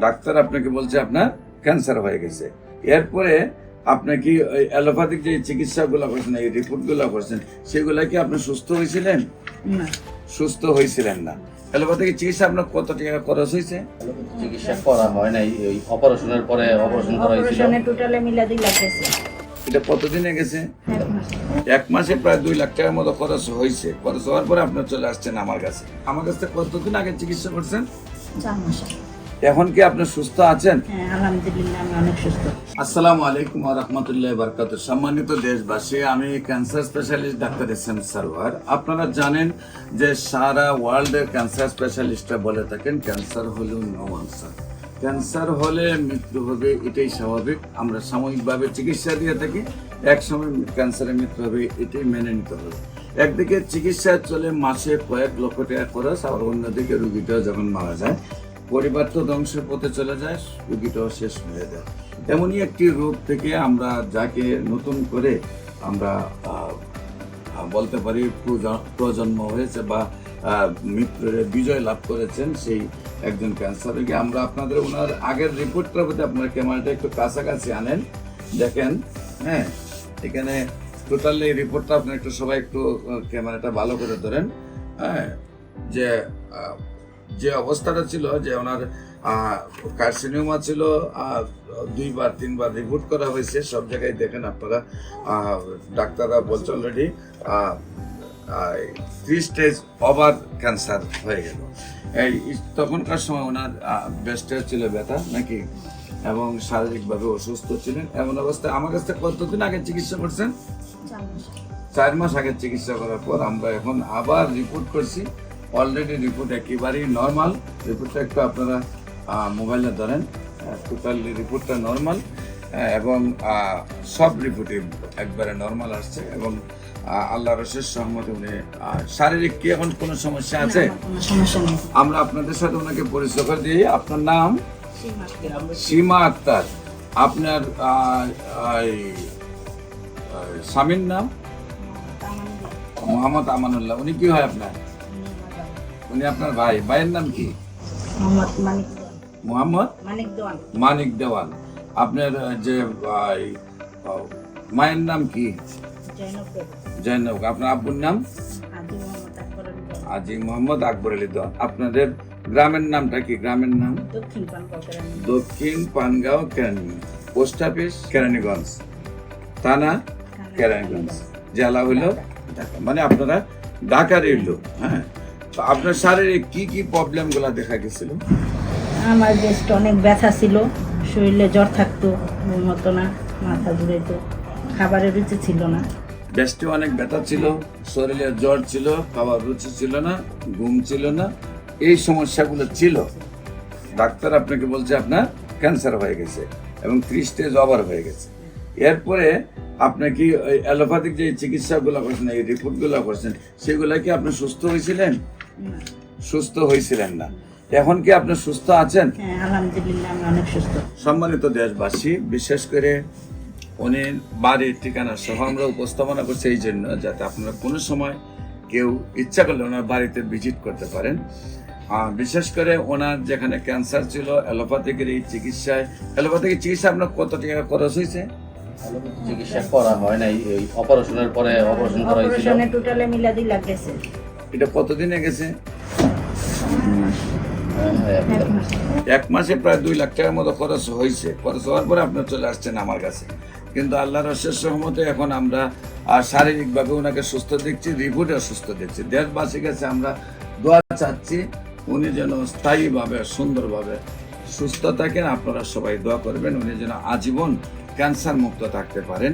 Doctor আপনাকে বলছে আপনার ক্যান্সার হয়ে গেছে। এরপরে আপনি কি অ্যালোপ্যাথিক যে চিকিৎসাগুলো করছেন, এই রিপোর্টগুলো করছেন, সেগুলা কি আপনি সুস্থ হয়েছিলেন? না, সুস্থ হয়েছিলেন না। অ্যালোপ্যাথিক চিকিৎসা আপনার কত টাকা খরচ হয়েছে? চিকিৎসা করা হয় নাই, ওই অপারেশনের পরে অপারেশন করা হয়েছিল। অপারেশনে টোটালে মিলা 2 লাখ গেছে। এটা কতদিনে গেছে? 1 মাস। 1 মাসে প্রায় 2 লাখ টাকার মতো খরচ হয়েছে। খরচ হওয়ার পরে আপনার চলে আসছেন আমার কাছে। আমার কাছে কতদিন আগে চিকিৎসা করছেন? 4 মাস। এখন কি আপনি সুস্থ আছেন? হ্যাঁ, আলহামদুলিল্লাহ আমি অনেক সুস্থ। আসসালামু আলাইকুম ওয়া রাহমাতুল্লাহি ওয়া বারাকাতুহু। সম্মানিত দেশবাসী, আমি cancer specialist doctor SM. Sarwar. আপনারা জানেন যে সারা ওয়ার্ল্ডের ক্যান্সার স্পেশালিস্টরা বলে থাকেন ক্যান্সার হলেও নো আনসার। ক্যান্সার হলে মৃত্যু হবে, এটাই স্বাভাবিক। আমরা সাময়িকভাবে চিকিৎসা দিয়ে থাকি, এক সময় ক্যান্সারে মৃত্যু হবে, এটাই মেনে নিতে হবে। একদিকে চিকিৎসা চলে মাসে কয়েক লক্ষ টাকা খরচ, আবার অন্যদিকে রুগীটাও যখন মারা যায়, পরিবার তো ধ্বংসের পথে চলে যায়, রোগীটাও শেষ হয়ে যায়। এমনই একটি রোগ থেকে আমরা যাকে নতুন করে আমরা বলতে পারি প্রজন্ম হয়েছে বা মৃত্যুর বিজয় লাভ করেছেন, সেই একজন ক্যান্সার রোগী। আমরা আপনাদের ওনার আগের রিপোর্টটার প্রতি আপনার ক্যামেরাটা একটু কাছাকাছি আনেন, দেখেন। হ্যাঁ, এখানে টোটাল এই রিপোর্টটা আপনার একটু সবাই একটু ক্যামেরাটা ভালো করে ধরেন। হ্যাঁ, যে অবস্থাটা ছিল, যে ওনার কার্সিনোমা ছিল, 2-3বার রিপোর্ট করা হয়েছে, সব জায়গায় দেখেন আপনারা, ডাক্তাররা বলছে অলরেডি 3 স্টেজ ওভার ক্যান্সার হয়ে গেল। এই তখনকার সময় ওনার ব্রেস্টে ছিল ব্যথা নাকি, এবং শারীরিকভাবে অসুস্থ ছিলেন। এমন অবস্থায় আমার কাছে কতদিন আগে চিকিৎসা করছেন? 4 মাস। 4 মাস আগে চিকিৎসা করার পর আমরা এখন আবার রিপোর্ট করছি। অলরেডি রিপোর্ট একেবারেই নর্মাল। রিপোর্টটা একটু আপনারা মোবাইলে ধরেন। টোটাল রিপোর্টটা নর্মাল, এবং সব রিপোর্টই একবারে নর্মাল আসছে, এবং আল্লাহর অশেষ সহমতে উনি শারীরিক কি এখন কোনো সমস্যা আছে? কোনো সমস্যা নেই। আমরা আপনাদের সাথে ওনাকে পরিচয় করে দিই। আপনার নাম? সীমা। সীমা আক্তার। আপনার স্বামীর নাম? মোহাম্মদ আমানুল্লাহ। উনি কি হয় আপনার? উনি আপনার ভাই। ভাইয়ের নাম কি? মোহাম্মদ মানিক দেওয়ান। আপনার যে মায়ের নাম কি? জৈনব। আপনার আব্বুর নাম? আজি মোহাম্মদ আকবর আলী দেওয়ান। আপনাদের গ্রামের নামটা কি? গ্রামের নাম দক্ষিণ পানগাঁও কেরানীগঞ্জ। পোস্ট অফিস কেরানীগঞ্জ, থানা কেরানীগঞ্জ, জেলা হইল ঢাকা। মানে আপনারা ঢাকার লোক। হ্যাঁ, তো আপনার শারীরিক কি কি প্রবলেম গুলা দেখা গেছিল? আমার ব্রেস্টে অনেক ব্যথা ছিল, শরীরে জ্বর থাকতো, ঘুম হতো না, মাথা ঘুরাইতো, খাবারের রুচি ছিল না। ব্রেস্টে অনেক ব্যথা ছিল, শরীরে জ্বর ছিল, খাবার রুচি ছিল না, ঘুম ছিল না, এই সমস্যাগুলো ছিল। ডাক্তার আপনাকে বলছে আপনার ক্যান্সার হয়ে গেছে এবং 3 স্টেজ ওভার হয়ে গেছে। এরপরে আপনি কি অ্যালোপ্যাথিক যে চিকিৎসাগুলো করছেন, এই রিপোর্টগুলো করছেন, সেগুলা কি আপনি সুস্থ হয়েছিলেন? না। সুস্থ হয়েছিলেন না। এখন কি আপনি সুস্থ আছেন? হ্যাঁ, আলহামদুলিল্লাহ আমি অনেক সুস্থ। সম্মানিত দেশবাসী, বিশেষ করে উনি বাড়ির ঠিকানা সহ আমরা উপস্থাপনা করছি এই জন্য, যাতে আপনারা কোনো সময় কেউ ইচ্ছা করলে ওনার বাড়িতে ভিজিট করতে পারেন। বিশেষ করে ওনার যেখানে ক্যান্সার ছিল, অ্যালোপ্যাথিকের এই চিকিৎসায়, অ্যালোপ্যাথিক চিকিৎসা আপনার কত টাকা খরচ হয়েছে? চিকিৎসা করা হয় নাই, ওই অপারেশনের পরে অপারেশন করা হয়েছিল। অপারেশনে টোটালে মিলা 2 লাখ গেছে। এটা কতদিনে গেছে? 1 মাস। 1 মাসে প্রায় 2 লাখ টাকার মতো খরচ হয়েছে। খরচ হওয়ার পরে আপনার চলে আসছেন আমার কাছে। কিন্তু আল্লাহর অশেষ রহমতে এখন আমরা শারীরিকভাবে ওনাকে সুস্থ দেখছি, রিপোর্টে সুস্থ দেখছি। দেশবাসীর কাছে আমরা দোয়া চাচ্ছি উনি যেন স্থায়ীভাবে সুন্দরভাবে সুস্থ থাকেন। আপনারা সবাই দোয়া করবেন উনি যেন আজীবন ক্যান্সার মুক্ত থাকতে পারেন।